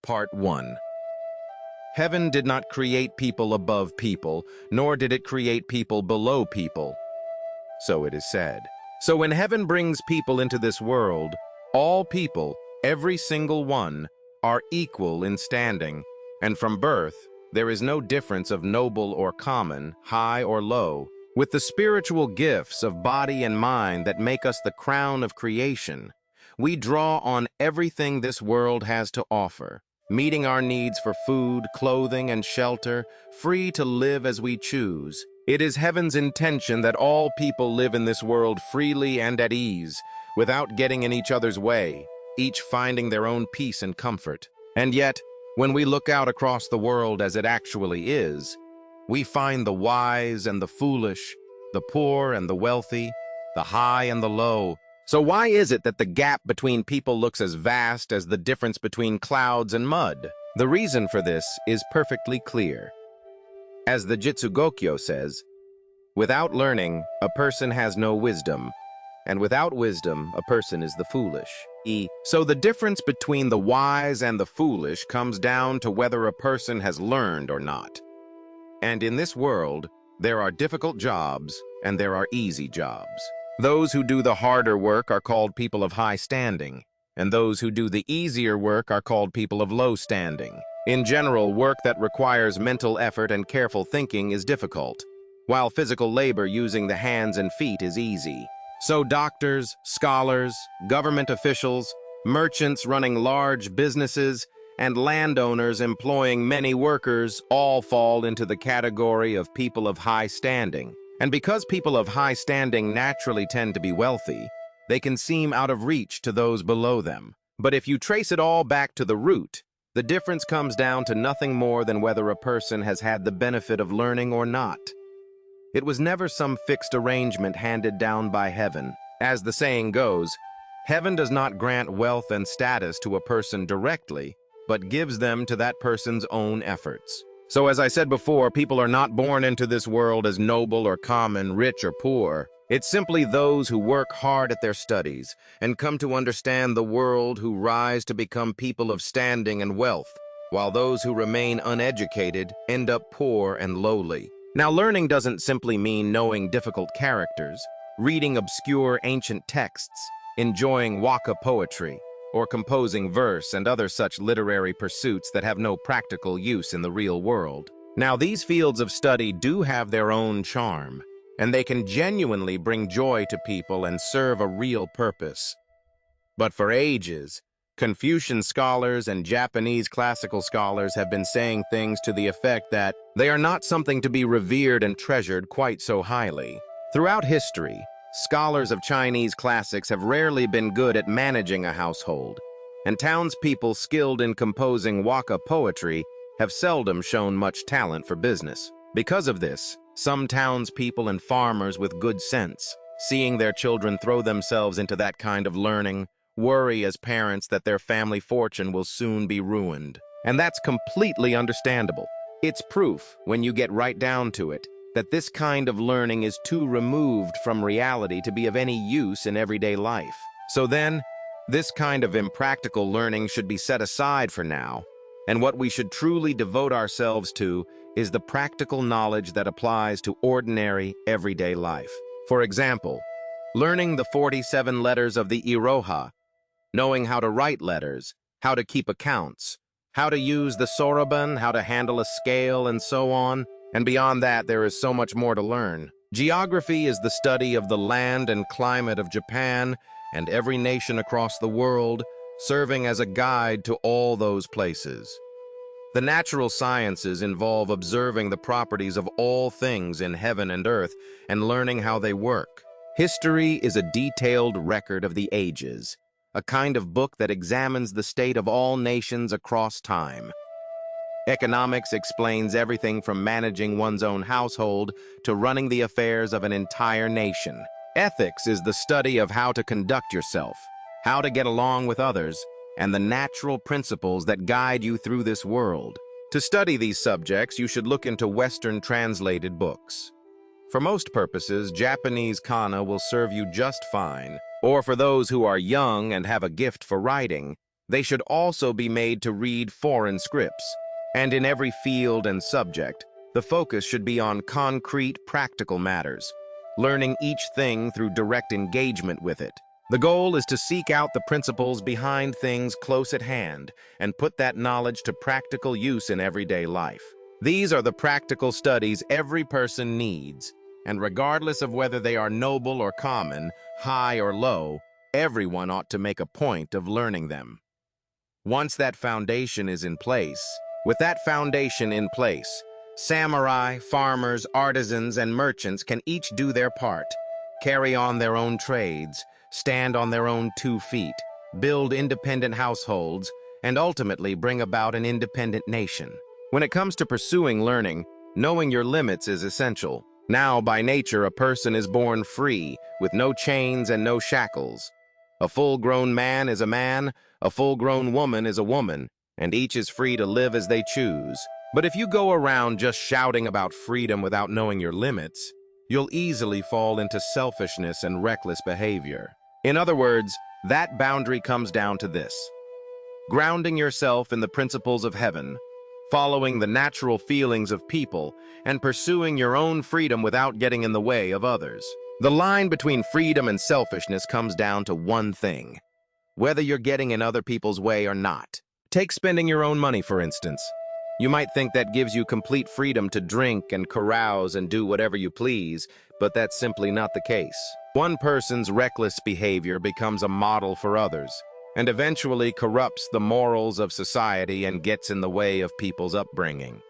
Part 1. Heaven did not create people above people, nor did it create people below people. So it is said. So when heaven brings people into this world, all people, every single one, are equal in standing, and from birth there is no difference of noble or common, high or low. With the spiritual gifts of body and mind that make us the crown of creation, we draw on everything this world has to offer, meeting our needs for food, clothing, and shelter, free to live as we choose. It is heaven's intention that all people live in this world freely and at ease, without getting in each other's way, each finding their own peace and comfort. And yet, when we look out across the world as it actually is, we find the wise and the foolish, the poor and the wealthy, the high and the low. So why is it that the gap between people looks as vast as the difference between clouds and mud? The reason for this is perfectly clear. As the Jitsugokyo says, without learning, a person has no wisdom, and without wisdom, a person is the foolish. So the difference between the wise and the foolish comes down to whether a person has learned or not. And in this world, there are difficult jobs and there are easy jobs. Those who do the harder work are called people of high standing, and those who do the easier work are called people of low standing. In general, work that requires mental effort and careful thinking is difficult, while physical labor using the hands and feet is easy. So doctors, scholars, government officials, merchants running large businesses, and landowners employing many workers all fall into the category of people of high standing. And because people of high standing naturally tend to be wealthy, they can seem out of reach to those below them. But if you trace it all back to the root, the difference comes down to nothing more than whether a person has had the benefit of learning or not. It was never some fixed arrangement handed down by heaven. As the saying goes, heaven does not grant wealth and status to a person directly, but gives them to that person's own efforts. So as I said before, people are not born into this world as noble or common, rich or poor. It's simply those who work hard at their studies and come to understand the world who rise to become people of standing and wealth, while those who remain uneducated end up poor and lowly. Now, learning doesn't simply mean knowing difficult characters, reading obscure ancient texts, enjoying waka poetry, or composing verse and other such literary pursuits that have no practical use in the real world. Now, these fields of study do have their own charm, and they can genuinely bring joy to people and serve a real purpose. But for ages, Confucian scholars and Japanese classical scholars have been saying things to the effect that they are not something to be revered and treasured quite so highly. Throughout history, scholars of Chinese classics have rarely been good at managing a household, and townspeople skilled in composing waka poetry have seldom shown much talent for business. Because of this, some townspeople and farmers with good sense, seeing their children throw themselves into that kind of learning, worry as parents that their family fortune will soon be ruined. And that's completely understandable. It's proof, when you get right down to it, that this kind of learning is too removed from reality to be of any use in everyday life. So then, this kind of impractical learning should be set aside for now, and what we should truly devote ourselves to is the practical knowledge that applies to ordinary, everyday life. For example, learning the 47 letters of the Iroha, knowing how to write letters, how to keep accounts, how to use the soroban, how to handle a scale, and so on. And beyond that, there is so much more to learn. Geography is the study of the land and climate of Japan and every nation across the world, serving as a guide to all those places. The natural sciences involve observing the properties of all things in heaven and earth and learning how they work. History is a detailed record of the ages, a kind of book that examines the state of all nations across time. Economics explains everything from managing one's own household to running the affairs of an entire nation. Ethics is the study of how to conduct yourself, how to get along with others, and the natural principles that guide you through this world. To study these subjects, you should look into Western translated books. For most purposes, Japanese kana will serve you just fine, or for those who are young and have a gift for writing, they should also be made to read foreign scripts. And in every field and subject, the focus should be on concrete, practical matters, learning each thing through direct engagement with it. The goal is to seek out the principles behind things close at hand and put that knowledge to practical use in everyday life. These are the practical studies every person needs, and regardless of whether they are noble or common, high or low, everyone ought to make a point of learning them. Once that foundation is in place, with that foundation in place, samurai, farmers, artisans, and merchants can each do their part, carry on their own trades, stand on their own 2 feet, build independent households, and ultimately bring about an independent nation. When it comes to pursuing learning, knowing your limits is essential. Now, by nature, a person is born free, with no chains and no shackles. A full-grown man is a man, a full-grown woman is a woman, and each is free to live as they choose. But if you go around just shouting about freedom without knowing your limits, you'll easily fall into selfishness and reckless behavior. In other words, that boundary comes down to this: grounding yourself in the principles of heaven, following the natural feelings of people, and pursuing your own freedom without getting in the way of others. The line between freedom and selfishness comes down to one thing: whether you're getting in other people's way or not. Take spending your own money, for instance. You might think that gives you complete freedom to drink and carouse and do whatever you please, but that's simply not the case. One person's reckless behavior becomes a model for others, and eventually corrupts the morals of society and gets in the way of people's upbringing.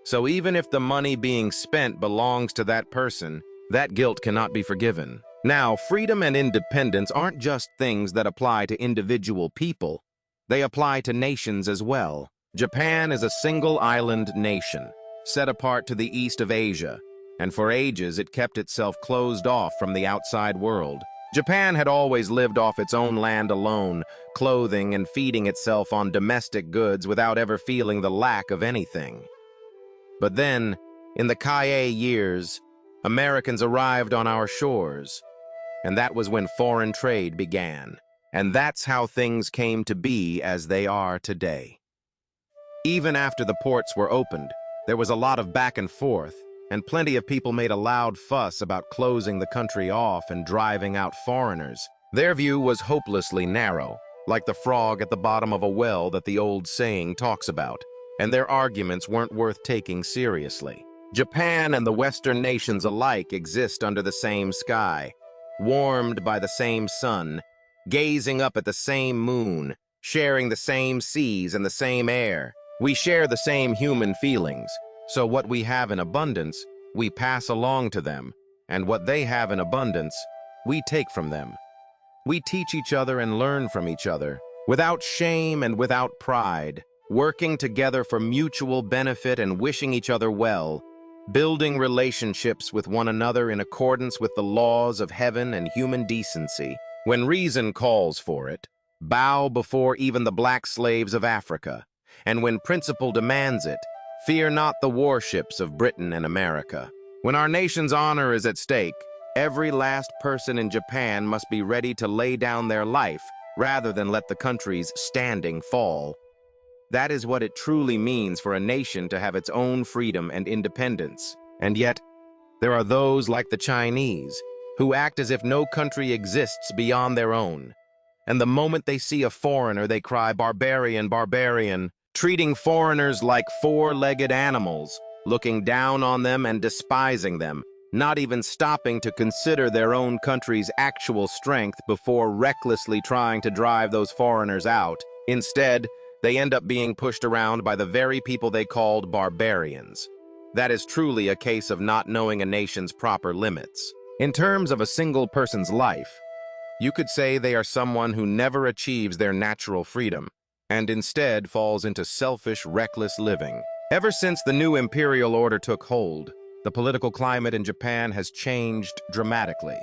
So even if the money being spent belongs to that person, that guilt cannot be forgiven. Now, freedom and independence aren't just things that apply to individual people. They apply to nations as well. Japan is a single island nation, set apart to the east of Asia, and for ages it kept itself closed off from the outside world. Japan had always lived off its own land alone, clothing and feeding itself on domestic goods without ever feeling the lack of anything. But then, in the Kaie years, Americans arrived on our shores, and that was when foreign trade began. And that's how things came to be as they are today. Even after the ports were opened, there was a lot of back and forth, and plenty of people made a loud fuss about closing the country off and driving out foreigners. Their view was hopelessly narrow, like the frog at the bottom of a well that the old saying talks about, and their arguments weren't worth taking seriously. Japan and the Western nations alike exist under the same sky, warmed by the same sun, gazing up at the same moon, sharing the same seas and the same air. We share the same human feelings, so what we have in abundance, we pass along to them, and what they have in abundance, we take from them. We teach each other and learn from each other, without shame and without pride, working together for mutual benefit and wishing each other well, building relationships with one another in accordance with the laws of heaven and human decency. When reason calls for it, bow before even the black slaves of Africa, and when principle demands it, fear not the warships of Britain and America. When our nation's honor is at stake, every last person in Japan must be ready to lay down their life rather than let the country's standing fall. That is what it truly means for a nation to have its own freedom and independence. And yet, there are those like the Chinese who act as if no country exists beyond their own. And the moment they see a foreigner, they cry, "Barbarian, barbarian," treating foreigners like four-legged animals, looking down on them and despising them, not even stopping to consider their own country's actual strength before recklessly trying to drive those foreigners out. Instead, they end up being pushed around by the very people they called barbarians. That is truly a case of not knowing a nation's proper limits. In terms of a single person's life, you could say they are someone who never achieves their natural freedom, and instead falls into selfish, reckless living. Ever since the new imperial order took hold, the political climate in Japan has changed dramatically.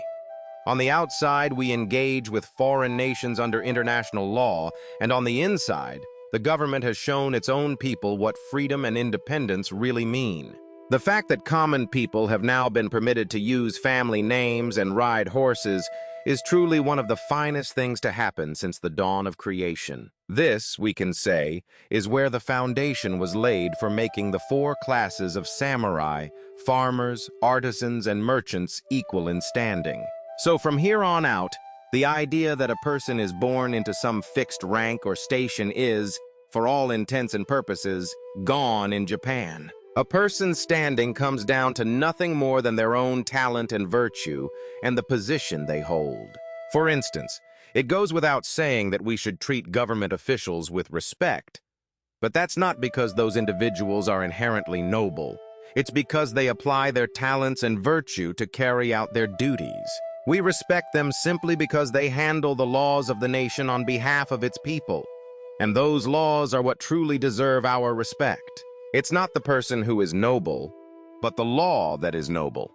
On the outside, we engage with foreign nations under international law, and on the inside, the government has shown its own people what freedom and independence really mean. The fact that common people have now been permitted to use family names and ride horses is truly one of the finest things to happen since the dawn of creation. This, we can say, is where the foundation was laid for making the four classes of samurai, farmers, artisans, and merchants equal in standing. So from here on out, the idea that a person is born into some fixed rank or station is, for all intents and purposes, gone in Japan. A person's standing comes down to nothing more than their own talent and virtue and the position they hold. For instance, it goes without saying that we should treat government officials with respect. But that's not because those individuals are inherently noble. It's because they apply their talents and virtue to carry out their duties. We respect them simply because they handle the laws of the nation on behalf of its people. And those laws are what truly deserve our respect. It's not the person who is noble, but the law that is noble.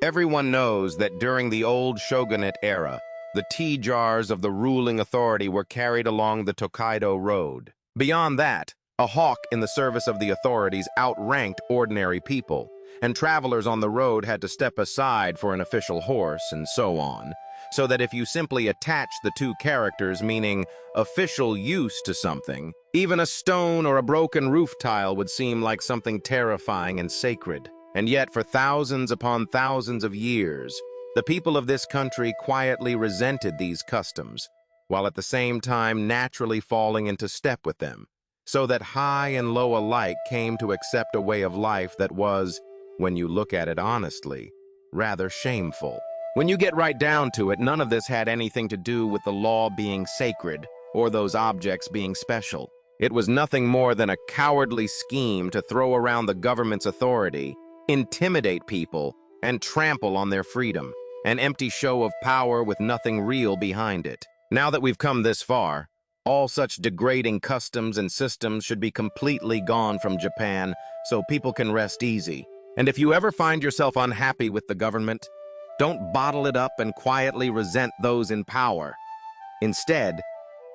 Everyone knows that during the old shogunate era, the tea jars of the ruling authority were carried along the Tokaido Road. Beyond that, a hawk in the service of the authorities outranked ordinary people, and travelers on the road had to step aside for an official horse, and so on. So that if you simply attach the two characters, meaning official use, to something, even a stone or a broken roof tile would seem like something terrifying and sacred. And yet, for thousands upon thousands of years, the people of this country quietly resented these customs, while at the same time naturally falling into step with them, so that high and low alike came to accept a way of life that was, when you look at it honestly, rather shameful. When you get right down to it, none of this had anything to do with the law being sacred or those objects being special. It was nothing more than a cowardly scheme to throw around the government's authority, intimidate people, and trample on their freedom, an empty show of power with nothing real behind it. Now that we've come this far, all such degrading customs and systems should be completely gone from Japan so people can rest easy. And if you ever find yourself unhappy with the government, don't bottle it up and quietly resent those in power. Instead,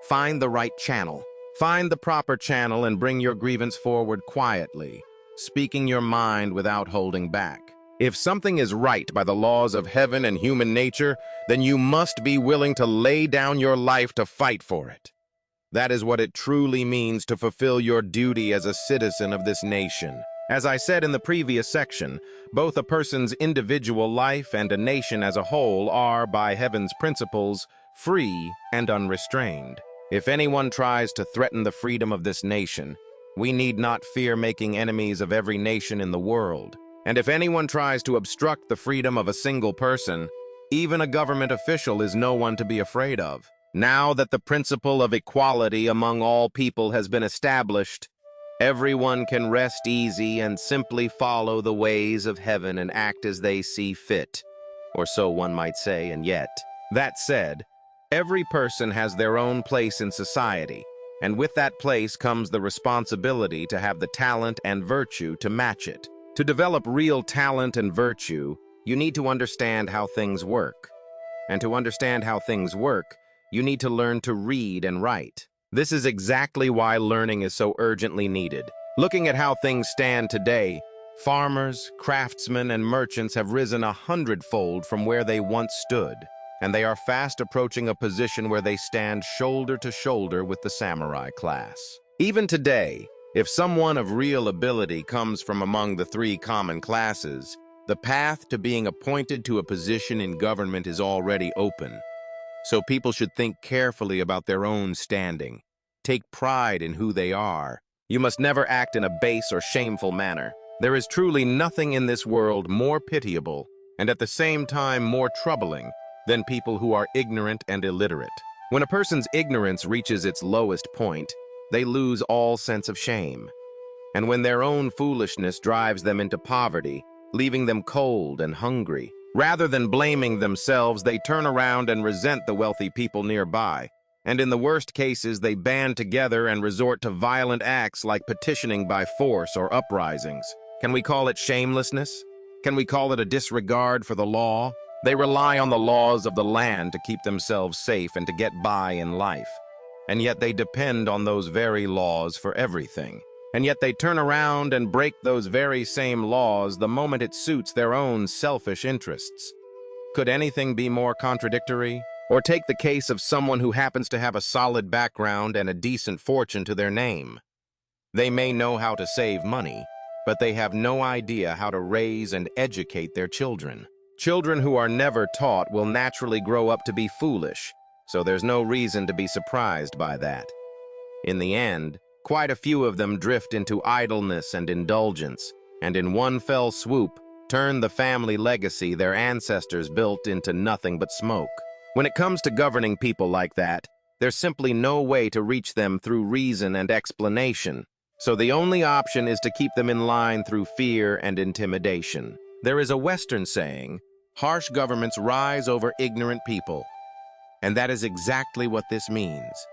find the right channel. Find the proper channel and bring your grievance forward quietly, speaking your mind without holding back. If something is right by the laws of heaven and human nature, then you must be willing to lay down your life to fight for it. That is what it truly means to fulfill your duty as a citizen of this nation. As I said in the previous section, both a person's individual life and a nation as a whole are, by heaven's principles, free and unrestrained. If anyone tries to threaten the freedom of this nation, we need not fear making enemies of every nation in the world. And if anyone tries to obstruct the freedom of a single person, even a government official is no one to be afraid of. Now that the principle of equality among all people has been established, everyone can rest easy and simply follow the ways of heaven and act as they see fit, or so one might say, and yet. That said, every person has their own place in society, and with that place comes the responsibility to have the talent and virtue to match it. To develop real talent and virtue, you need to understand how things work. And to understand how things work, you need to learn to read and write. This is exactly why learning is so urgently needed. Looking at how things stand today, farmers, craftsmen, and merchants have risen 100-fold from where they once stood, and they are fast approaching a position where they stand shoulder to shoulder with the samurai class. Even today, if someone of real ability comes from among the three common classes, the path to being appointed to a position in government is already open. So people should think carefully about their own standing. Take pride in who they are. You must never act in a base or shameful manner. There is truly nothing in this world more pitiable, and at the same time more troubling, than people who are ignorant and illiterate. When a person's ignorance reaches its lowest point, they lose all sense of shame. And when their own foolishness drives them into poverty, leaving them cold and hungry, rather than blaming themselves, they turn around and resent the wealthy people nearby. And in the worst cases, they band together and resort to violent acts like petitioning by force or uprisings. Can we call it shamelessness? Can we call it a disregard for the law? They rely on the laws of the land to keep themselves safe and to get by in life. And yet they depend on those very laws for everything. And yet they turn around and break those very same laws the moment it suits their own selfish interests. Could anything be more contradictory? Or take the case of someone who happens to have a solid background and a decent fortune to their name. They may know how to save money, but they have no idea how to raise and educate their children. Children who are never taught will naturally grow up to be foolish, so there's no reason to be surprised by that. In the end, quite a few of them drift into idleness and indulgence, and in one fell swoop, turn the family legacy their ancestors built into nothing but smoke. When it comes to governing people like that, there's simply no way to reach them through reason and explanation, so the only option is to keep them in line through fear and intimidation. There is a Western saying, "Harsh governments rise over ignorant people," and that is exactly what this means.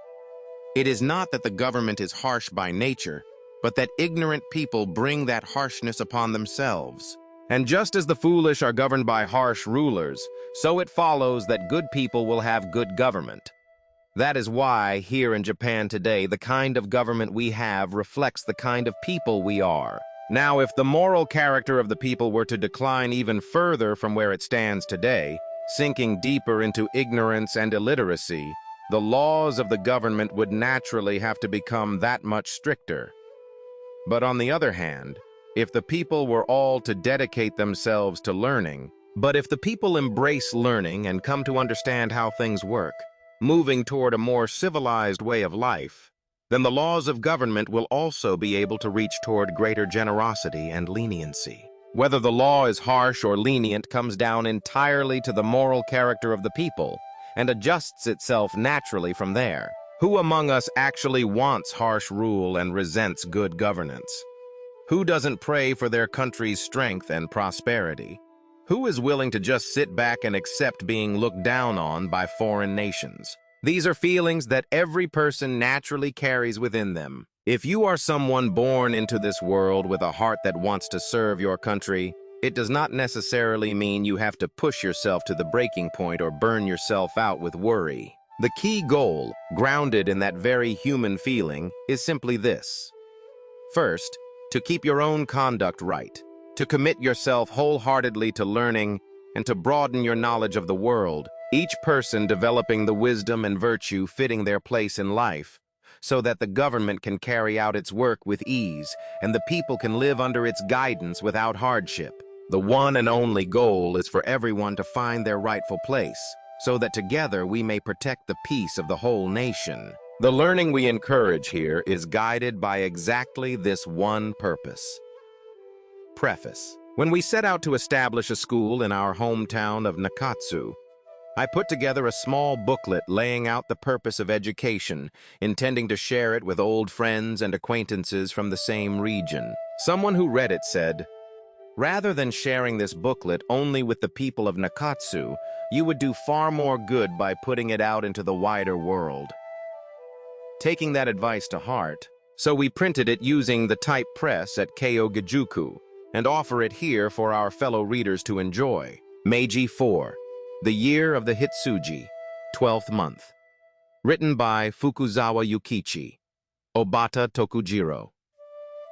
It is not that the government is harsh by nature, but that ignorant people bring that harshness upon themselves. And just as the foolish are governed by harsh rulers, so it follows that good people will have good government. That is why, here in Japan today, the kind of government we have reflects the kind of people we are. Now, if the moral character of the people were to decline even further from where it stands today, sinking deeper into ignorance and illiteracy, the laws of the government would naturally have to become that much stricter. But on the other hand, if the people were all to dedicate themselves to learning, if the people embrace learning and come to understand how things work, moving toward a more civilized way of life, then the laws of government will also be able to reach toward greater generosity and leniency. Whether the law is harsh or lenient comes down entirely to the moral character of the people and adjusts itself naturally from there. Who among us actually wants harsh rule and resents good governance? Who doesn't pray for their country's strength and prosperity? Who is willing to just sit back and accept being looked down on by foreign nations? These are feelings that every person naturally carries within them. If you are someone born into this world with a heart that wants to serve your country, it does not necessarily mean you have to push yourself to the breaking point or burn yourself out with worry. The key goal, grounded in that very human feeling, is simply this. First, to keep your own conduct right, to commit yourself wholeheartedly to learning, and to broaden your knowledge of the world, each person developing the wisdom and virtue fitting their place in life, so that the government can carry out its work with ease, and the people can live under its guidance without hardship. The one and only goal is for everyone to find their rightful place, so that together we may protect the peace of the whole nation. The learning we encourage here is guided by exactly this one purpose. Preface. When we set out to establish a school in our hometown of Nakatsu, I put together a small booklet laying out the purpose of education, intending to share it with old friends and acquaintances from the same region. Someone who read it said, "Rather than sharing this booklet only with the people of Nakatsu, you would do far more good by putting it out into the wider world." Taking that advice to heart, so we printed it using the type press at Keio Gijuku and offer it here for our fellow readers to enjoy. Meiji 4, the year of the Hitsuji, 12th month. Written by Fukuzawa Yukichi, Obata Tokujiro.